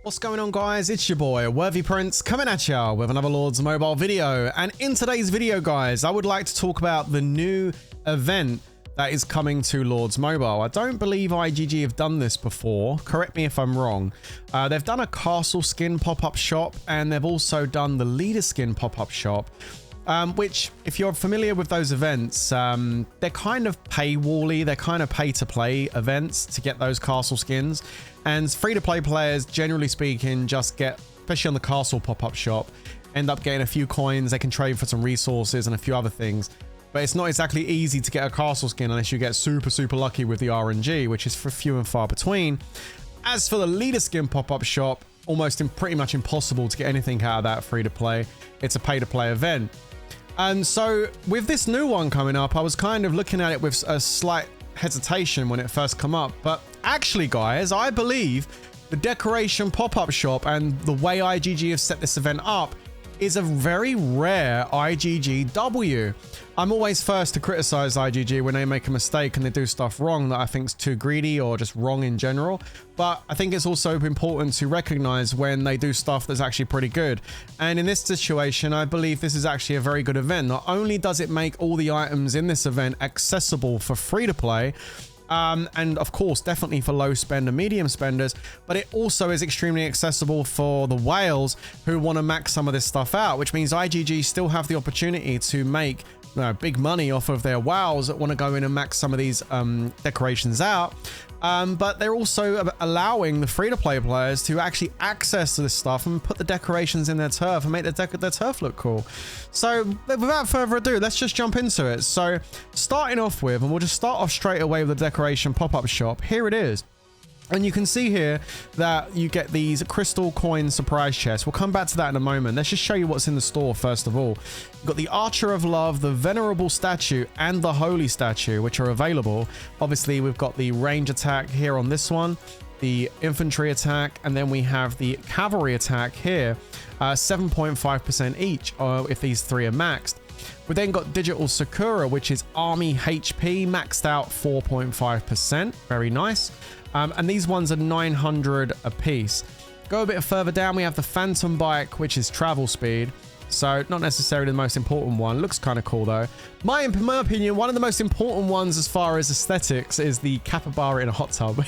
What's going on, guys? It's your boy Worthy Prince coming at ya with another Lords Mobile video. And in today's video, guys, I would like to talk about the new event that is coming to Lords Mobile. I don't believe IGG have done this before. Correct me if I'm wrong. They've done a castle skin pop-up shop, and they've also done the leader skin pop-up shop. Which, if you're familiar with those events, they're kind of paywall-y. They're kind of pay-to-play events to get those castle skins. And free-to-play players, generally speaking, just get, especially on the castle pop-up shop, end up getting a few coins. They can trade for some resources and a few other things. But it's not exactly easy to get a castle skin unless you get super, super lucky with the RNG, which is for few and far between. As for the leader skin pop-up shop, pretty much impossible to get anything out of that free-to-play. It's a pay-to-play event. And so with this new one coming up, I was kind of looking at it with a slight hesitation when it first come up. But actually, guys, I believe the decoration pop-up shop and the way IGG have set this event up is a very rare IGG W. I'm always first to criticize IGG when they make a mistake and they do stuff wrong that I think is too greedy or just wrong in general. But I think it's also important to recognize when they do stuff that's actually pretty good. And in this situation, I believe this is actually a very good event. Not only does it make all the items in this event accessible for free to play, and of course definitely for low spend and medium spenders, but it also is extremely accessible for the whales who want to max some of this stuff out, which means IGG still have the opportunity to make big money off of their whales that want to go in and max some of these decorations out. But they're also allowing the free-to-play players to actually access this stuff and put the decorations in their turf and make their turf look cool. So without further ado, let's just jump into it. So starting off with, and we'll just start off straight away with the decoration pop-up shop. Here it is. And you can see here that you get these crystal coin surprise chests. We'll come back to that in a moment. Let's just show you what's in the store first of all. You've got the Archer of Love, the Venerable Statue, and the Holy Statue, which are available. Obviously, we've got the range attack here on this one, the infantry attack, and then we have the cavalry attack here, 7.5% each if these three are maxed. We then got Digital Sakura, which is army HP, maxed out 4.5%. Very nice. And these ones are 900 a piece. Go a bit further down, we have the Phantom Bike, which is travel speed. So not necessarily the most important one. Looks kind of cool though. In my opinion, one of the most important ones as far as aesthetics is the capybara in a hot tub.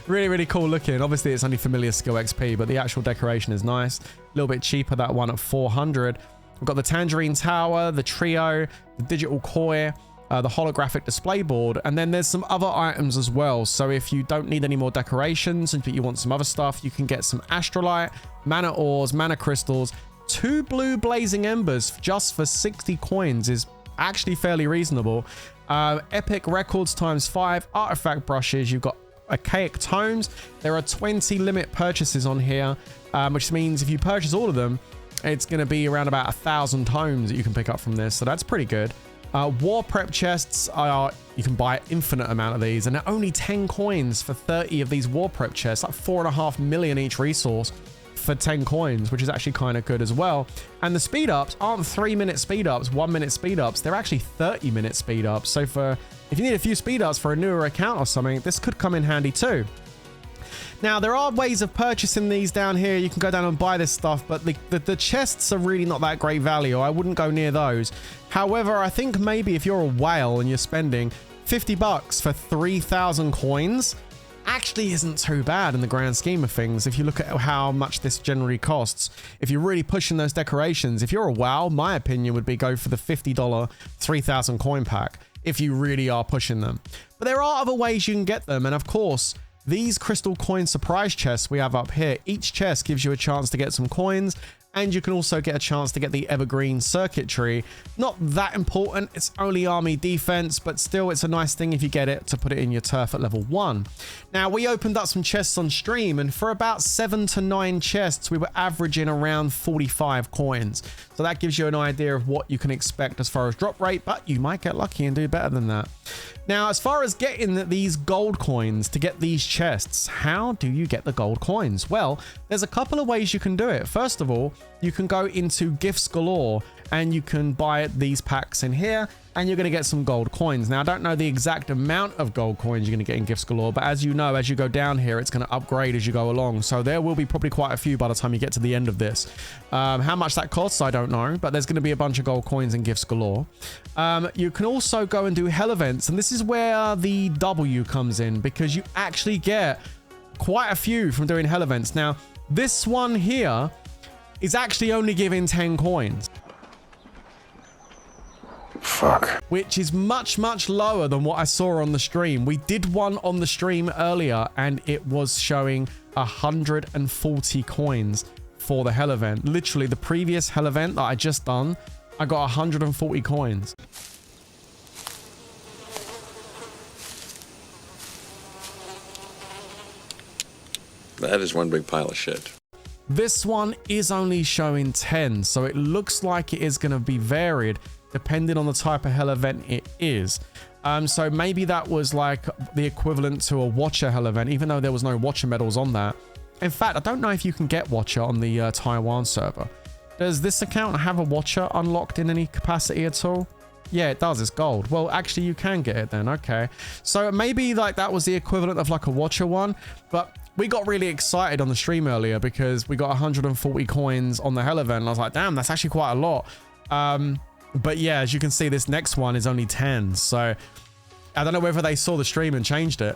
Really, really cool looking. Obviously, it's only familiar skill XP, but the actual decoration is nice. A little bit cheaper, that one at 400. We've got the Tangerine Tower, the Trio, the Digital Koi, the holographic display board, and then there's some other items as well. So if you don't need any more decorations but you want some other stuff, you can get some astrolite, mana ores, mana crystals, 2 blue blazing embers just for 60 coins is actually fairly reasonable. Epic records ×5, artifact brushes. You've got archaic tomes. There are 20 limit purchases on here, which means if you purchase all of them, it's going to be around about 1,000 tomes that you can pick up from this. So that's pretty good. War prep chests you can buy an infinite amount of these, and they're only 10 coins for 30 of these war prep chests, like 4.5 million each resource for 10 coins, which is actually kind of good as well. And the speed ups aren't 3-minute speed ups, 1-minute speed ups, they're actually 30-minute speed ups. So if you need a few speed ups for a newer account or something, this could come in handy too. Now, there are ways of purchasing these down here. You can go down and buy this stuff, but the chests are really not that great value. I wouldn't go near those. However, I think maybe if you're a whale and you're spending 50 bucks for 3,000 coins, actually isn't too bad in the grand scheme of things. If you look at how much this generally costs, if you're really pushing those decorations, if you're a WoW, my opinion would be go for the $50 3,000 coin pack if you really are pushing them. But there are other ways you can get them, and of course, these crystal coin surprise chests we have up here, each chest gives you a chance to get some coins, and you can also get a chance to get the evergreen circuitry. Not that important, it's only army defense, but still it's a nice thing if you get it to put it in your turf at level 1. Now, we opened up some chests on stream, and for about 7 to 9 chests we were averaging around 45 coins. So that gives you an idea of what you can expect as far as drop rate, but you might get lucky and do better than that. Now, as far as getting these gold coins to get these chests, how do you get the gold coins? Well, there's a couple of ways you can do it. First of all, you can go into Gifts Galore and you can buy these packs in here, and you're going to get some gold coins. Now, I don't know the exact amount of gold coins you're going to get in Gifts Galore, but as you know, as you go down here, it's going to upgrade as you go along. So there will be probably quite a few by the time you get to the end of this. How much that costs, I don't know, but there's going to be a bunch of gold coins in Gifts Galore. You can also go and do hell events, and this is where the W comes in, because you actually get quite a few from doing hell events. Now, this one here is actually only giving 10 coins. Fuck. Which is much, much lower than what I saw on the stream. We did one on the stream earlier, and it was showing 140 coins for the hell event. Literally, the previous hell event that I just done, I got 140 coins. That is one big pile of shit. This one is only showing 10, so it looks like it is going to be varied depending on the type of hell event it is. So maybe that was like the equivalent to a Watcher hell event, even though there was no Watcher medals on that. In fact, I don't know if you can get Watcher on the Taiwan server. Does this account have a Watcher unlocked in any capacity at all? Yeah, it does. It's gold. Well, actually, you can get it then. Okay. So maybe like that was the equivalent of like a Watcher one, but we got really excited on the stream earlier because we got 140 coins on the hell event. And I was like, damn, that's actually quite a lot. But yeah, as you can see, this next one is only 10. So I don't know whether they saw the stream and changed it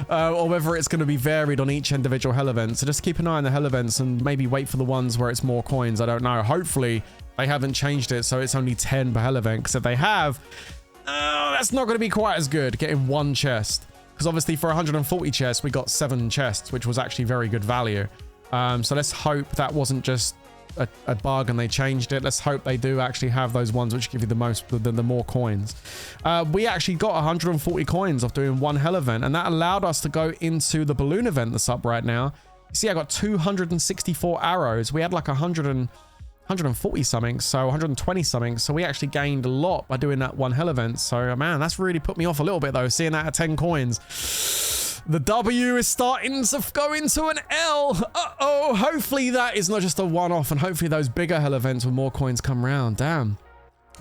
or whether it's going to be varied on each individual hell event. So just keep an eye on the hell events and maybe wait for the ones where it's more coins. I don't know. Hopefully they haven't changed it so it's only 10 per hell event. Because if they have, that's not going to be quite as good getting one chest. Because obviously for 140 chests, we got 7 chests, which was actually very good value. So let's hope that wasn't just a bug and they changed it. Let's hope they do actually have those ones which give you the more coins. We actually got 140 coins off doing one hell event, and that allowed us to go into the balloon event that's up right now. You see, I got 264 arrows. We had like 140 something, so 120 something. So we actually gained a lot by doing that one hell event. So man, that's really put me off a little bit though, seeing that at 10 coins. The W is starting to go into an L. Uh-oh. Hopefully that is not just a one-off, and hopefully those bigger hell events with more coins come around. Damn.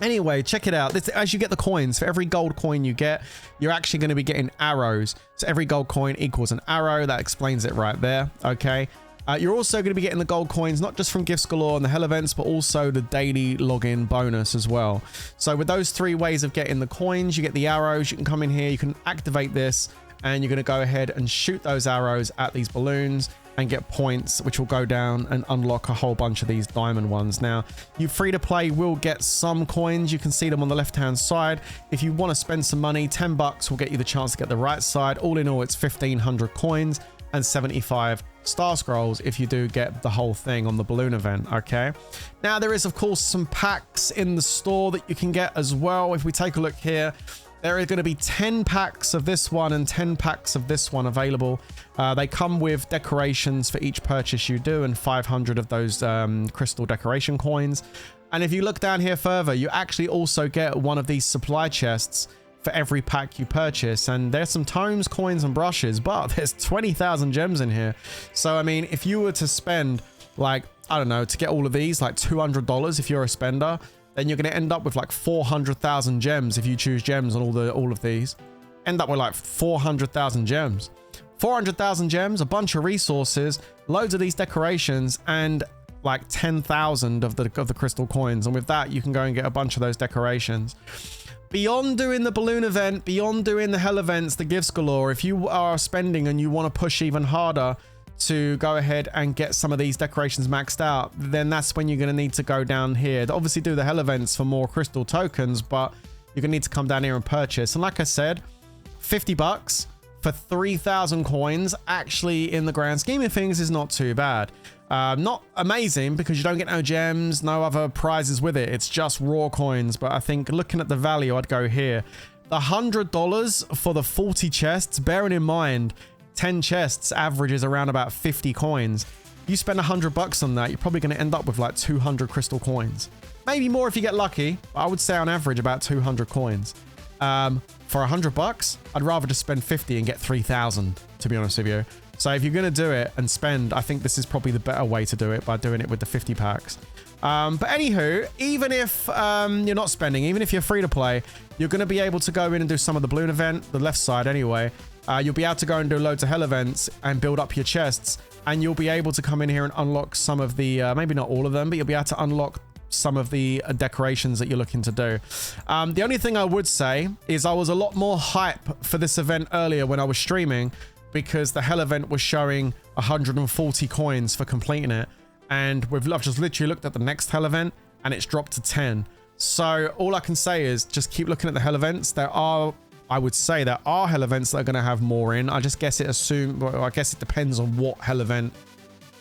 Anyway, check it out. As you get the coins, for every gold coin you get, you're actually going to be getting arrows. So every gold coin equals an arrow. That explains it right there. Okay. You're also going to be getting the gold coins, not just from Gifts Galore and the hell events, but also the daily login bonus as well. So with those 3 ways of getting the coins, you get the arrows. You can come in here, you can activate this, and you're going to go ahead and shoot those arrows at these balloons and get points, which will go down and unlock a whole bunch of these diamond ones. Now, you free to play will get some coins. You can see them on the left-hand side. If you want to spend some money, 10 bucks will get you the chance to get the right side. All in all, it's 1,500 coins and 75 star scrolls if you do get the whole thing on the balloon event. Okay. Now, there is, of course, some packs in the store that you can get as well. If we take a look here, there are going to be 10 packs of this one and 10 packs of this one available. They come with decorations for each purchase you do and 500 of those crystal decoration coins. And if you look down here further, you actually also get one of these supply chests for every pack you purchase. And there's some tomes, coins, and brushes, but there's 20,000 gems in here. So, I mean, if you were to spend, like, I don't know, to get all of these, like $200 if you're a spender, then you're going to end up with like 400,000 gems if you choose gems on all of these. End up with like 400,000 gems. 400,000 gems, a bunch of resources, loads of these decorations, and like 10,000 of the crystal coins. And with that, you can go and get a bunch of those decorations. Beyond doing the balloon event, beyond doing the hell events, the Gifts Galore, if you are spending and you want to push even harder to go ahead and get some of these decorations maxed out, then that's when you're going to need to go down here to obviously do the hell events for more crystal tokens, but you're going to need to come down here and purchase. And like I said, 50 bucks for 3,000 coins actually in the grand scheme of things is not too bad. Not amazing because you don't get no gems, no other prizes with it. It's just raw coins. But I think looking at the value, I'd go here. The $100 for the 40 chests, bearing in mind 10 chests averages around about 50 coins. You spend 100 bucks on that, you're probably going to end up with like 200 crystal coins. Maybe more if you get lucky, but I would say on average about 200 coins. For 100 bucks, I'd rather just spend 50 and get 3,000, to be honest with you. So if you're going to do it and spend, I think this is probably the better way to do it by doing it with the 50 packs. But anywho, even if you're not spending, even if you're free to play, you're going to be able to go in and do some of the balloon event, the left side anyway. You'll be able to go and do loads of hell events and build up your chests. And you'll be able to come in here and unlock some of the, maybe not all of them, but you'll be able to unlock some of the decorations that you're looking to do. The only thing I would say is I was a lot more hype for this event earlier when I was streaming, because the hell event was showing 140 coins for completing it. And I've just literally looked at the next hell event and it's dropped to 10. So all I can say is just keep looking at the hell events. I would say there are hell events that are going to have more in. I just guess I guess it depends on what hell event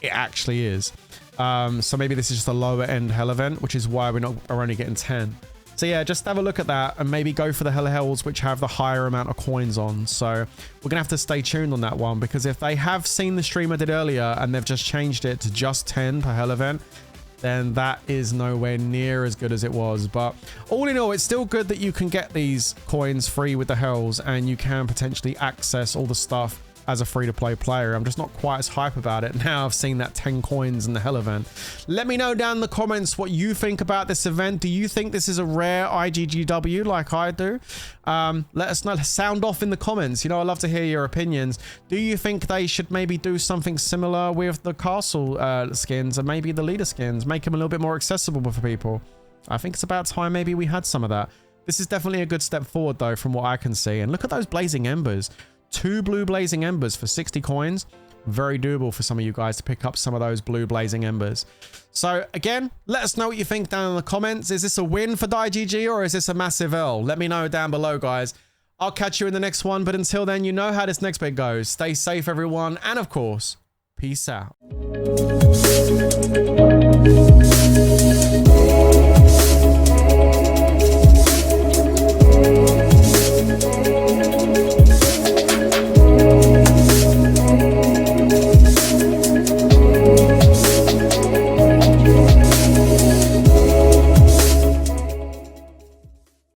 it actually is. So maybe this is just a lower end hell event, which is why we're only getting 10. So yeah, just have a look at that and maybe go for the hell hells which have the higher amount of coins on. So we're gonna have to stay tuned on that one, because if they have seen the stream I did earlier and they've just changed it to just 10 per hell event, then that is nowhere near as good as it was. But all in all, it's still good that you can get these coins free with the hells and you can potentially access all the stuff as a free-to-play player. I'm just not quite as hype about it now I've seen that 10 coins in the hell event. Let me know down in the comments what you think about this event. Do you think this is a rare IGG W like I do? Let us know. Sound off in the comments. You know, I love to hear your opinions. Do you think they should maybe do something similar with the castle skins and maybe the leader skins? Make them a little bit more accessible for people. I think it's about time maybe we had some of that. This is definitely a good step forward though, from what I can see. And look at those blazing embers. 2 blue blazing embers for 60 coins. Very doable for some of you guys to pick up some of those blue blazing embers. So again, let us know what you think down in the comments. Is this a win for IGG or is this a massive L? Let me know down below, guys. I'll catch you in the next one, but until then, you know how this next bit goes. Stay safe, everyone, and of course, peace out.